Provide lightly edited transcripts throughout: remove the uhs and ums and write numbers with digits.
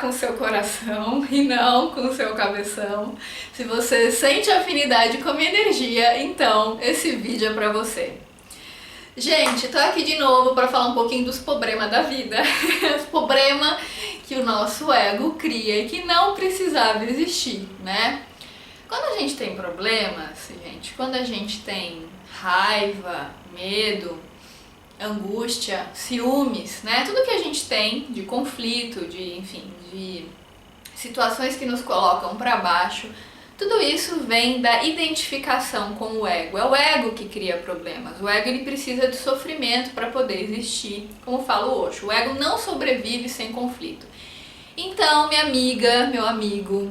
vibrar com o seu coração e não com o seu cabeção, se você sente afinidade com a minha energia, então esse vídeo é pra você. Gente, tô aqui de novo para falar um pouquinho dos problemas da vida, os problemas que o nosso ego cria e que não precisava existir, né? Quando a gente tem problemas, gente, quando a gente tem raiva, medo, angústia, ciúmes, né? Tudo que a gente tem de conflito, de situações que nos colocam para baixo, tudo isso vem da identificação com o ego. É o ego que cria problemas. O ego ele precisa de sofrimento para poder existir, como fala o Osho. O ego não sobrevive sem conflito. Então, minha amiga, meu amigo,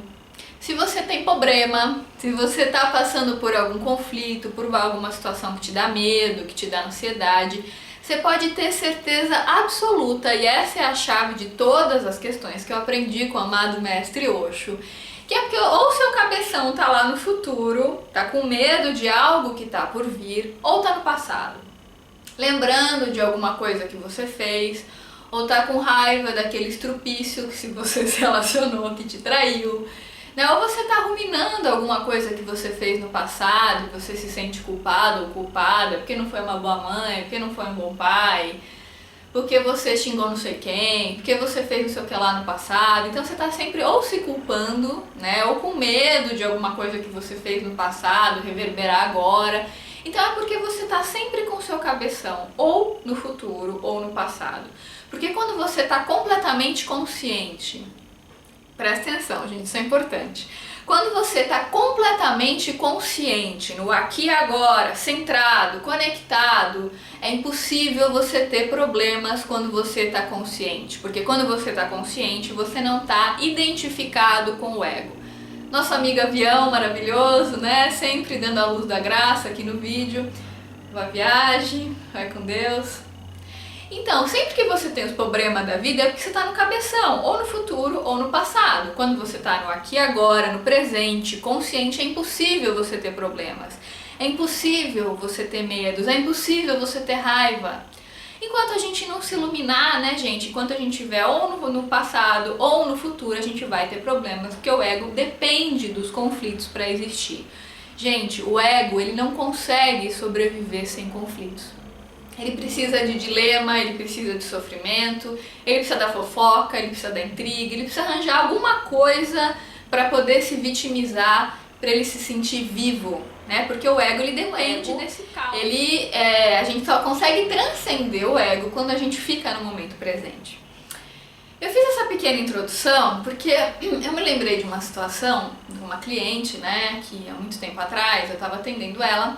se você tem problema, se você está passando por algum conflito, por alguma situação que te dá medo, que te dá ansiedade, você pode ter certeza absoluta, e essa é a chave de todas as questões que eu aprendi com o amado mestre Osho, que é porque ou seu cabeção tá lá no futuro, tá com medo de algo que tá por vir, ou tá no passado, lembrando de alguma coisa que você fez, ou tá com raiva daquele estrupício que se você se relacionou, que te traiu, né? Ou você tá ruminando alguma coisa que você fez no passado, que você se sente culpado ou culpada, porque não foi uma boa mãe, porque não foi um bom pai, porque você xingou não sei quem, porque você fez não sei o que lá no passado. Então você tá sempre ou se culpando, né, ou com medo de alguma coisa que você fez no passado reverberar agora. Então é porque você tá sempre com o seu cabeção ou no futuro ou no passado. Porque quando você tá completamente consciente, presta atenção, gente, isso é importante. Quando você está completamente consciente, no aqui e agora, centrado, conectado, é impossível você ter problemas quando você está consciente. Porque quando você está consciente, você não está identificado com o ego. Nosso amigo avião maravilhoso, né? Sempre dando a luz da graça aqui no vídeo. Boa viagem, vai com Deus. Então, sempre que você tem os problemas da vida é porque você está no cabeção, ou no futuro ou no passado. Quando você está no aqui e agora, no presente, consciente, é impossível você ter problemas. É impossível você ter medos, é impossível você ter raiva. Enquanto a gente não se iluminar, né, gente? Enquanto a gente estiver ou no passado ou no futuro, a gente vai ter problemas, porque o ego depende dos conflitos para existir. Gente, o ego, ele não consegue sobreviver sem conflitos. Ele precisa de dilema, ele precisa de sofrimento, ele precisa da fofoca, ele precisa da intriga, ele precisa arranjar alguma coisa para poder se vitimizar, para ele se sentir vivo, né? Porque o ego ele depende desse caos. A gente só consegue transcender o ego quando a gente fica no momento presente. Eu fiz essa pequena introdução porque eu me lembrei de uma situação de uma cliente, né? Que há muito tempo atrás eu estava atendendo ela.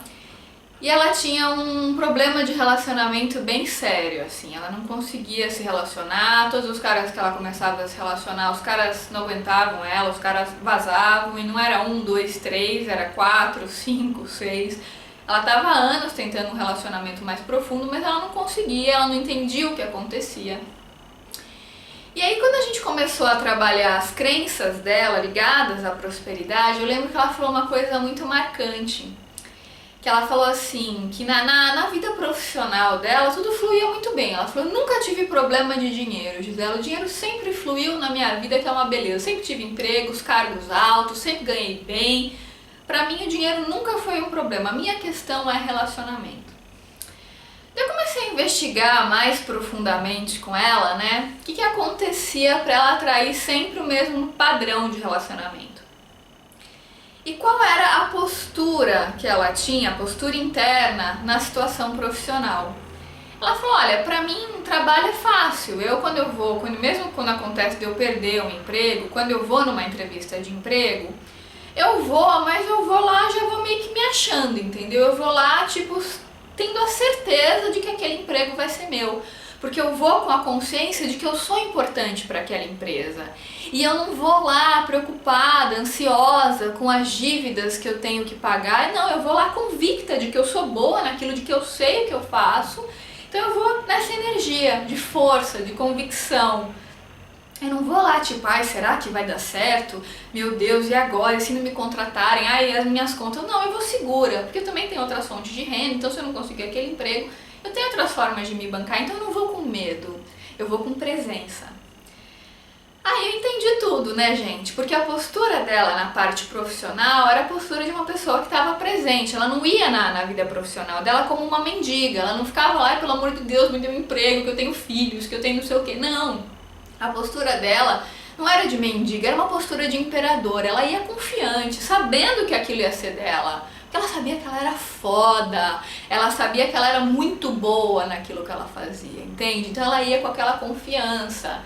E ela tinha um problema de relacionamento bem sério, assim, ela não conseguia se relacionar, todos os caras que ela começava a se relacionar, os caras não aguentavam ela, os caras vazavam, e não era 1, 2, 3, era 4, 5, 6. Ela estava há anos tentando um relacionamento mais profundo, mas ela não conseguia, ela não entendia o que acontecia. E aí quando a gente começou a trabalhar as crenças dela ligadas à prosperidade, eu lembro que ela falou uma coisa muito marcante. Que ela falou assim, que na vida profissional dela tudo fluía muito bem. Ela falou, nunca tive problema de dinheiro, Gisela, o dinheiro sempre fluiu na minha vida, que é uma beleza. Eu sempre tive empregos, cargos altos, sempre ganhei bem. Pra mim o dinheiro nunca foi um problema, a minha questão é relacionamento. Eu comecei a investigar mais profundamente com ela, né, o que acontecia pra ela atrair sempre o mesmo padrão de relacionamento. E qual era a postura que ela tinha, a postura interna na situação profissional? Ela falou, olha, pra mim trabalho é fácil, mesmo quando acontece de eu perder um emprego, quando eu vou numa entrevista de emprego, mas eu vou lá, já vou meio que me achando, entendeu? Eu vou lá, tipo, tendo a certeza de que aquele emprego vai ser meu. Porque eu vou com a consciência de que eu sou importante para aquela empresa. E eu não vou lá preocupada, ansiosa com as dívidas que eu tenho que pagar. Não, eu vou lá convicta de que eu sou boa naquilo, de que eu sei o que eu faço. Então eu vou nessa energia de força, de convicção. Eu não vou lá tipo, ai, será que vai dar certo? Meu Deus, e agora? E se não me contratarem? Ai, as minhas contas? Não, eu vou segura, porque eu também tenho outras fontes de renda, então se eu não conseguir aquele emprego, eu tenho outras formas de me bancar, então eu não vou com medo, eu vou com presença. Aí eu entendi tudo, né, gente? Porque a postura dela na parte profissional era a postura de uma pessoa que estava presente. Ela não ia na vida profissional dela como uma mendiga. Ela não ficava lá, pelo amor de Deus, me dê um emprego, que eu tenho filhos, que eu tenho não sei o quê. Não. A postura dela não era de mendiga, era uma postura de imperadora. Ela ia confiante, sabendo que aquilo ia ser dela. Porque ela sabia que ela era foda, ela sabia que ela era muito boa naquilo que ela fazia, entende? Então ela ia com aquela confiança.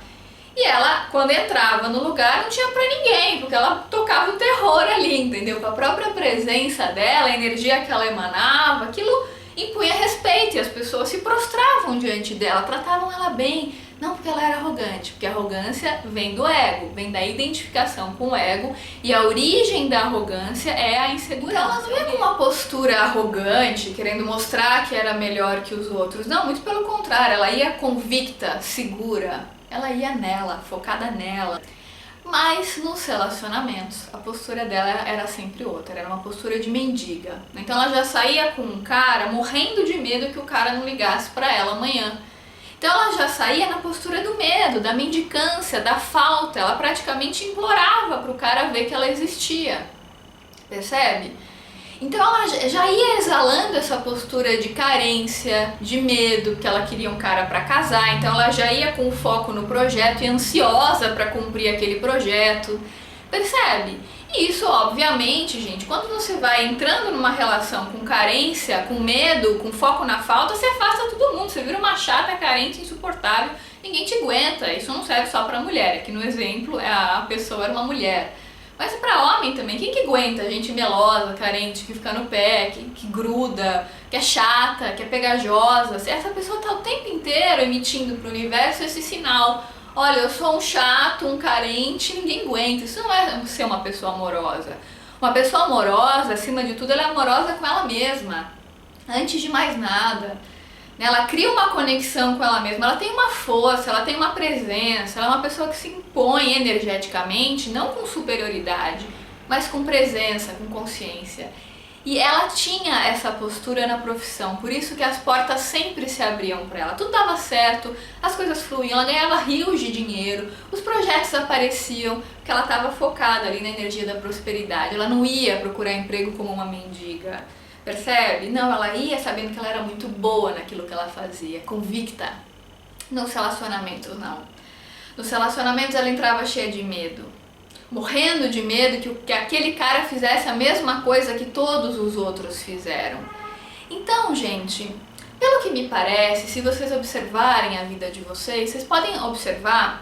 E ela, quando entrava no lugar, não tinha pra ninguém, porque ela tocava o terror ali, entendeu? Com a própria presença dela, a energia que ela emanava, aquilo impunha respeito e as pessoas se prostravam diante dela, tratavam ela bem. Não porque ela era arrogante, porque a arrogância vem do ego, vem da identificação com o ego, e a origem da arrogância é a insegurança. Então ela não ia com uma postura arrogante, querendo mostrar que era melhor que os outros. Não, muito pelo contrário, ela ia convicta, segura. Ela ia nela, focada nela. Mas nos relacionamentos, a postura dela era sempre outra, era uma postura de mendiga. Então ela já saía com um cara morrendo de medo que o cara não ligasse pra ela amanhã. Então ela já saía na postura do medo, da mendicância, da falta. Ela praticamente implorava pro cara ver que ela existia. Percebe? Então ela já ia exalando essa postura de carência, de medo, que ela queria um cara para casar, então ela já ia com foco no projeto e ansiosa para cumprir aquele projeto, percebe? E isso, obviamente, gente, quando você vai entrando numa relação com carência, com medo, com foco na falta, você afasta todo mundo, você vira uma chata, carente, insuportável, ninguém te aguenta. Isso não serve só para mulher, aqui no exemplo a pessoa era uma mulher. Mas para homem também, quem que aguenta gente melosa, carente, que fica no pé, que gruda, que é chata, que é pegajosa? Essa pessoa tá o tempo inteiro emitindo pro universo esse sinal. Olha, eu sou um chato, um carente, ninguém aguenta. Isso não é ser uma pessoa amorosa. Uma pessoa amorosa, acima de tudo, ela é amorosa com ela mesma. Antes de mais nada. Ela cria uma conexão com ela mesma, ela tem uma força, ela tem uma presença, ela é uma pessoa que se impõe energeticamente, não com superioridade, mas com presença, com consciência. E ela tinha essa postura na profissão, por isso que as portas sempre se abriam para ela. Tudo dava certo, as coisas fluíam, ela ganhava rios de dinheiro, os projetos apareciam, porque ela estava focada ali na energia da prosperidade. Ela não ia procurar emprego como uma mendiga. Percebe? Não, ela ia sabendo que ela era muito boa naquilo que ela fazia, convicta. Nos relacionamentos, não. Nos relacionamentos ela entrava cheia de medo, morrendo de medo que aquele cara fizesse a mesma coisa que todos os outros fizeram. Então, gente, pelo que me parece, se vocês observarem a vida de vocês, vocês podem observar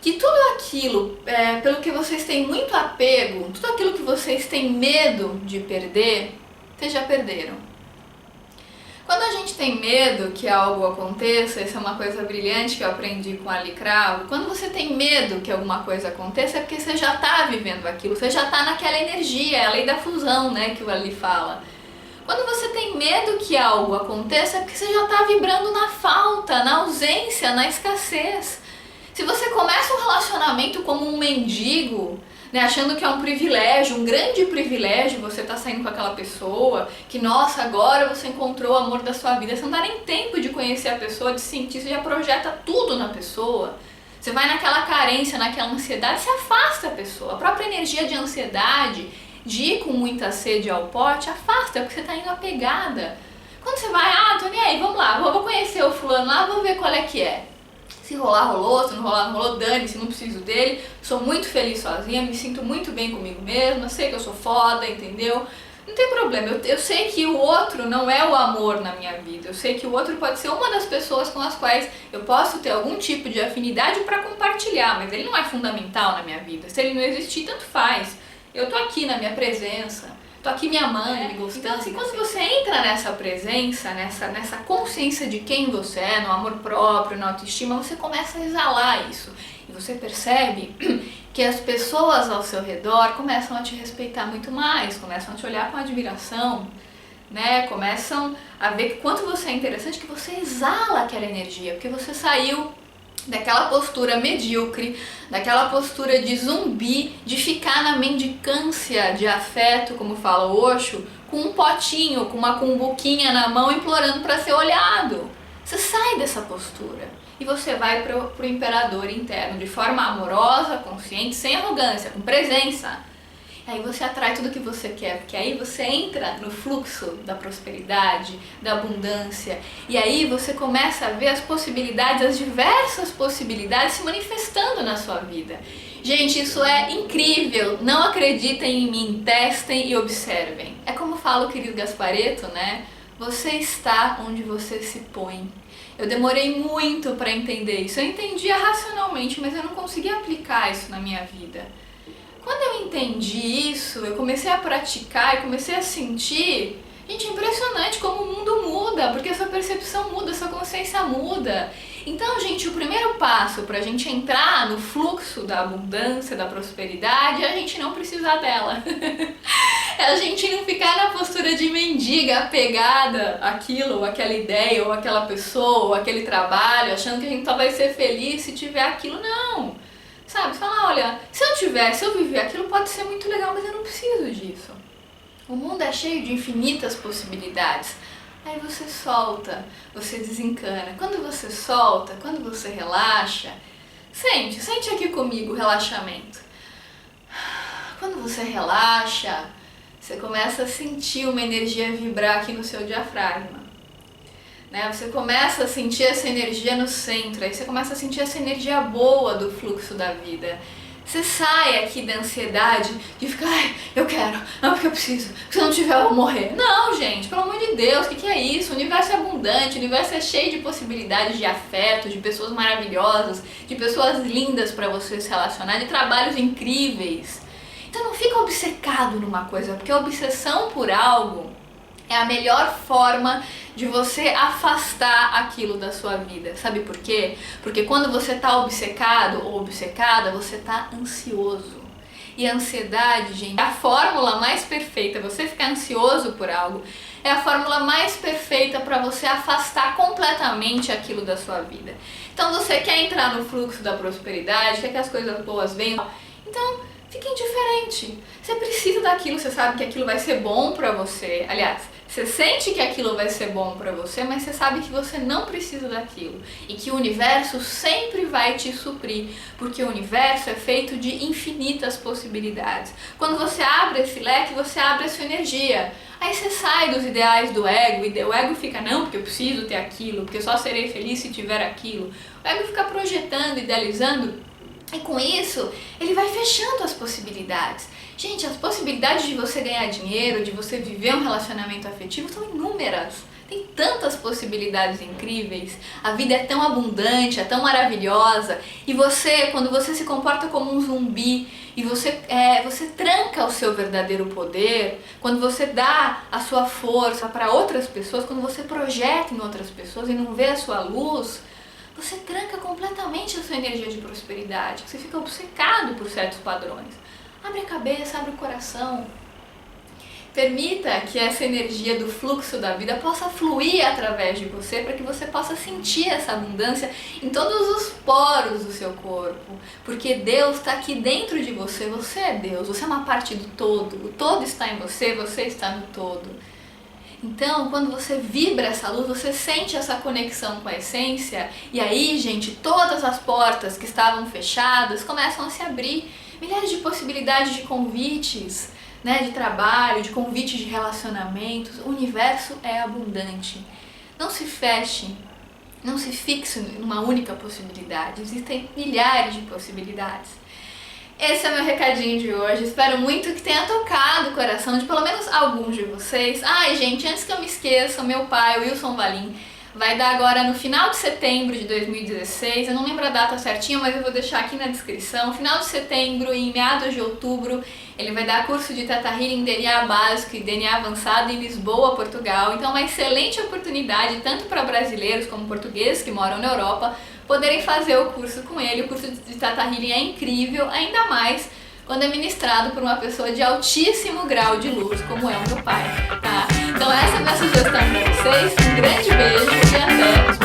que tudo aquilo, pelo que vocês têm muito apego, tudo aquilo que vocês têm medo de perder, vocês já perderam. Quando a gente tem medo que algo aconteça, isso é uma coisa brilhante que eu aprendi com a Ali Cravo, quando você tem medo que alguma coisa aconteça é porque você já está vivendo aquilo, você já está naquela energia, é a lei da fusão, né, que o Ali fala. Quando você tem medo que algo aconteça é porque você já está vibrando na falta, na ausência, na escassez. Se você começa um relacionamento como um mendigo, né, achando que é um privilégio, um grande privilégio você tá saindo com aquela pessoa, que nossa, agora você encontrou o amor da sua vida, você não dá nem tempo de conhecer a pessoa, de sentir, você já projeta tudo na pessoa, você vai naquela carência, naquela ansiedade, você afasta a pessoa, a própria energia de ansiedade, de ir com muita sede ao pote, afasta, porque você tá indo apegada. Quando você vai, tô nem aí, vamos lá, vou conhecer o fulano lá, vou ver qual é que é. Se rolar, rolou, se não rolar, não rolou, dane-se, não preciso dele, sou muito feliz sozinha, me sinto muito bem comigo mesma, sei que eu sou foda, entendeu? Não tem problema, eu sei que o outro não é o amor na minha vida, eu sei que o outro pode ser uma das pessoas com as quais eu posso ter algum tipo de afinidade para compartilhar, mas ele não é fundamental na minha vida, se ele não existir, tanto faz, eu tô aqui na minha presença. Tô aqui me amando, me gostando. Então, assim, quando você entra nessa presença, nessa consciência de quem você é, no amor próprio, na autoestima, você começa a exalar isso. E você percebe que as pessoas ao seu redor começam a te respeitar muito mais, começam a te olhar com admiração, né? Começam a ver que quanto você é interessante, que você exala aquela energia, porque você saiu daquela postura medíocre, daquela postura de zumbi, de ficar na mendicância de afeto, como fala o Osho, com um potinho, com uma cumbuquinha na mão, implorando para ser olhado. Você sai dessa postura. e você vai pro imperador interno de forma amorosa, consciente, sem arrogância, com presença. Aí você atrai tudo que você quer, porque aí você entra no fluxo da prosperidade, da abundância, e aí você começa a ver as possibilidades, as diversas possibilidades se manifestando na sua vida. Gente, isso é incrível, não acreditem em mim, testem e observem. É como fala o querido Gasparetto, né? Você está onde você se põe. Eu demorei muito para entender isso, eu entendia racionalmente, mas eu não conseguia aplicar isso na minha vida. Quando eu entendi isso, eu comecei a praticar e comecei a sentir, gente, é impressionante como o mundo muda, porque a sua percepção muda, a sua consciência muda. Então, gente, o primeiro passo para a gente entrar no fluxo da abundância, da prosperidade, é a gente não precisar dela. É a gente não ficar na postura de mendiga, apegada àquilo, ou àquela ideia, ou àquela pessoa, ou àquele trabalho, achando que a gente só vai ser feliz se tiver aquilo. Não! Sabe, falar, olha, se eu viver aquilo, pode ser muito legal, mas eu não preciso disso. O mundo é cheio de infinitas possibilidades. Aí você solta, você desencana. Quando você solta, quando você relaxa, sente aqui comigo o relaxamento. Quando você relaxa, você começa a sentir uma energia vibrar aqui no seu diafragma. Né? Você começa a sentir essa energia no centro, aí você começa a sentir essa energia boa do fluxo da vida. Você sai aqui da ansiedade de ficar, ai, eu quero, não porque eu preciso, se eu não tiver eu vou morrer. Não, gente, pelo amor de Deus, o que é isso? O universo é abundante, o universo é cheio de possibilidades de afeto, de pessoas maravilhosas, de pessoas lindas para você se relacionar, de trabalhos incríveis. Então não fica obcecado numa coisa, porque a obsessão por algo é a melhor forma de você afastar aquilo da sua vida. Sabe por quê? Porque quando você está obcecado ou obcecada, você está ansioso. E a ansiedade, gente, é a fórmula mais perfeita. Você ficar ansioso por algo é a fórmula mais perfeita para você afastar completamente aquilo da sua vida. Então você quer entrar no fluxo da prosperidade, quer que as coisas boas venham, então fique indiferente. Você precisa daquilo, você sabe que aquilo vai ser bom para você. Aliás, você sente que aquilo vai ser bom para você, mas você sabe que você não precisa daquilo. E que o universo sempre vai te suprir, porque o universo é feito de infinitas possibilidades. Quando você abre esse leque, você abre a sua energia. Aí você sai dos ideais do ego, e o ego fica, não, porque eu preciso ter aquilo, porque eu só serei feliz se tiver aquilo. O ego fica projetando, idealizando, e com isso, ele vai fechando as possibilidades. Gente, as possibilidades de você ganhar dinheiro, de você viver um relacionamento afetivo são inúmeras. Tem tantas possibilidades incríveis. A vida é tão abundante, é tão maravilhosa. E você, quando você se comporta como um zumbi e você tranca o seu verdadeiro poder, quando você dá a sua força para outras pessoas, quando você projeta em outras pessoas e não vê a sua luz, você tranca completamente a sua energia de prosperidade. Você fica obcecado por certos padrões. Abre a cabeça, abre o coração. Permita que essa energia do fluxo da vida possa fluir através de você, para que você possa sentir essa abundância em todos os poros do seu corpo. Porque Deus está aqui dentro de você, você é Deus, você é uma parte do todo. O todo está em você, você está no todo. Então, quando você vibra essa luz, você sente essa conexão com a essência, e aí, gente, todas as portas que estavam fechadas começam a se abrir. Milhares de possibilidades de convites, né, de trabalho, de convites de relacionamentos. O universo é abundante. Não se feche, não se fixe numa única possibilidade. Existem milhares de possibilidades. Esse é o meu recadinho de hoje. Espero muito que tenha tocado o coração de pelo menos alguns de vocês. Ai, gente, antes que eu me esqueça, meu pai, o Wilson Valim, vai dar agora no final de setembro de 2016, eu não lembro a data certinha, mas eu vou deixar aqui na descrição. Final de setembro e em meados de outubro, ele vai dar curso de Theta Healing DNA básico e DNA avançado em Lisboa, Portugal. Então é uma excelente oportunidade, tanto para brasileiros como portugueses que moram na Europa, poderem fazer o curso com ele. O curso de Theta Healing é incrível, ainda mais quando é ministrado por uma pessoa de altíssimo grau de luz, como é o meu pai, tá? Então essa é a minha sugestão para vocês. Um grande beijo e até